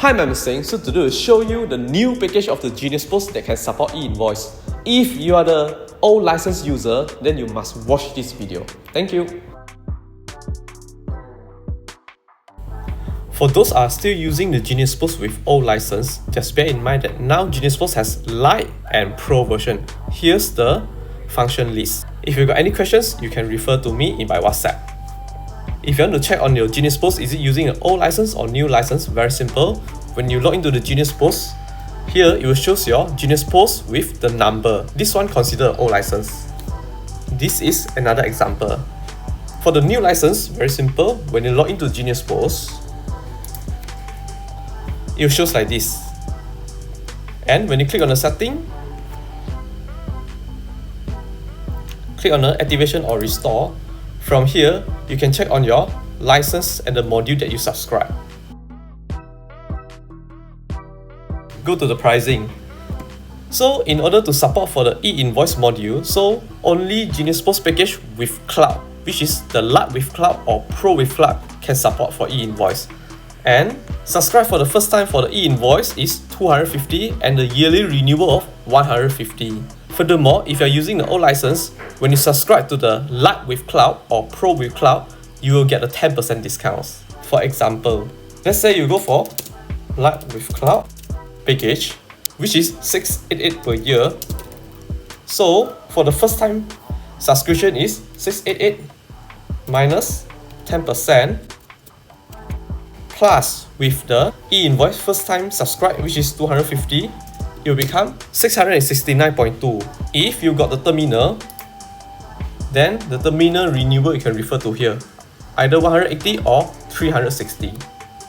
Hi, my name is Seng. So today we'll show you the new package of the Genius POS that can support e-Invoice. If you are the old license user, then you must watch this video. Thank you. For those are still using the Genius POS with old license, just bear in mind that now Genius POS has Lite and Pro version. Here's the function list. If you got any questions, you can refer to me in my WhatsApp. If you want to check on your Genius POS, is it using an old license or new license? Very simple. When you log into the Genius POS, here it will show your Genius POS with the number. This one considered old license. This is another example. For the new license, very simple. When you log into Genius POS, it shows like this. And when you click on the setting, click on the activation or restore. From here, you can check on your license and the module that you subscribe. Go to the pricing. So in order to support for the e-Invoice module, so only Genius POS package with cloud, which is the Lite with cloud or Pro with cloud, can support for e-Invoice. And subscribe for the first time for the e-Invoice is 250 and the yearly renewal of 150. Furthermore, if you are using the old license, when you subscribe to the Lite with cloud or Pro with cloud, you will get a 10% discount. For example, let's say you go for Lite with cloud package, which is 688 per year. So for the first time subscription is 688 minus 10% plus with the e-Invoice first time subscribe, which is 250, it will become 669.2. If you got the terminal, then the terminal renewal you can refer to here, either 180 or 360.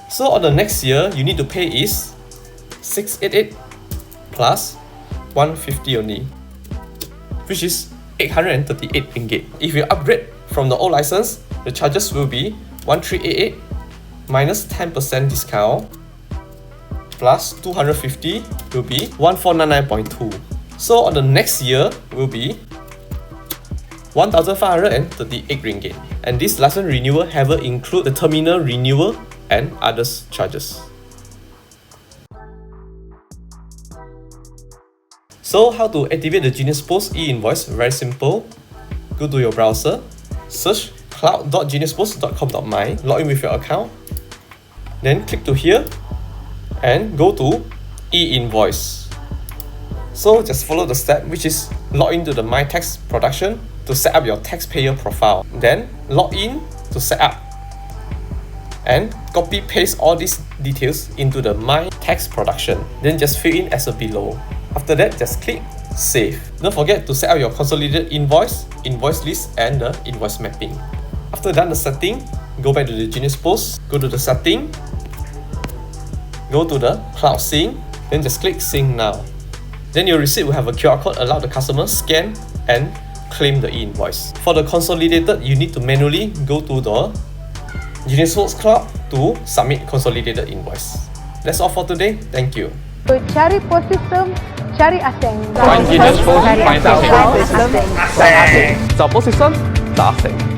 So on the next year, you need to pay is 688 plus 150 only, which is 838 ringgit. If you upgrade from the old license, the charges will be 1388 minus 10% discount plus 250 will be 1499.2. So on the next year will be 1538 ringgit. And this license renewal haven't include the terminal renewal and others charges. So how to activate the Genius POS e-Invoice? Very simple. Go to your browser, search cloud.geniuspos.com.my, log in with your account, then click to here and go to e-Invoice. So just follow the step, which is log into the My Tax Production to set up your taxpayer profile. Then log in to set up and copy paste all these details into the My Tax Production. Then just fill in as below. After that, just click Save. Don't forget to set up your consolidated invoice, invoice list, and the invoice mapping. After done the setting, go back to the Genius POS, go to the setting, go to the Cloud Sync, then just click Sync Now. Then your receipt will have a QR code, allow the customer scan and claim the e-Invoice. For the consolidated, you need to manually go to the Genius POS Cloud to submit consolidated invoice. That's all for today. Thank you. Cari POS system, cari Aseng. Find Genius POS, find Aseng. 找POS system，找Aseng。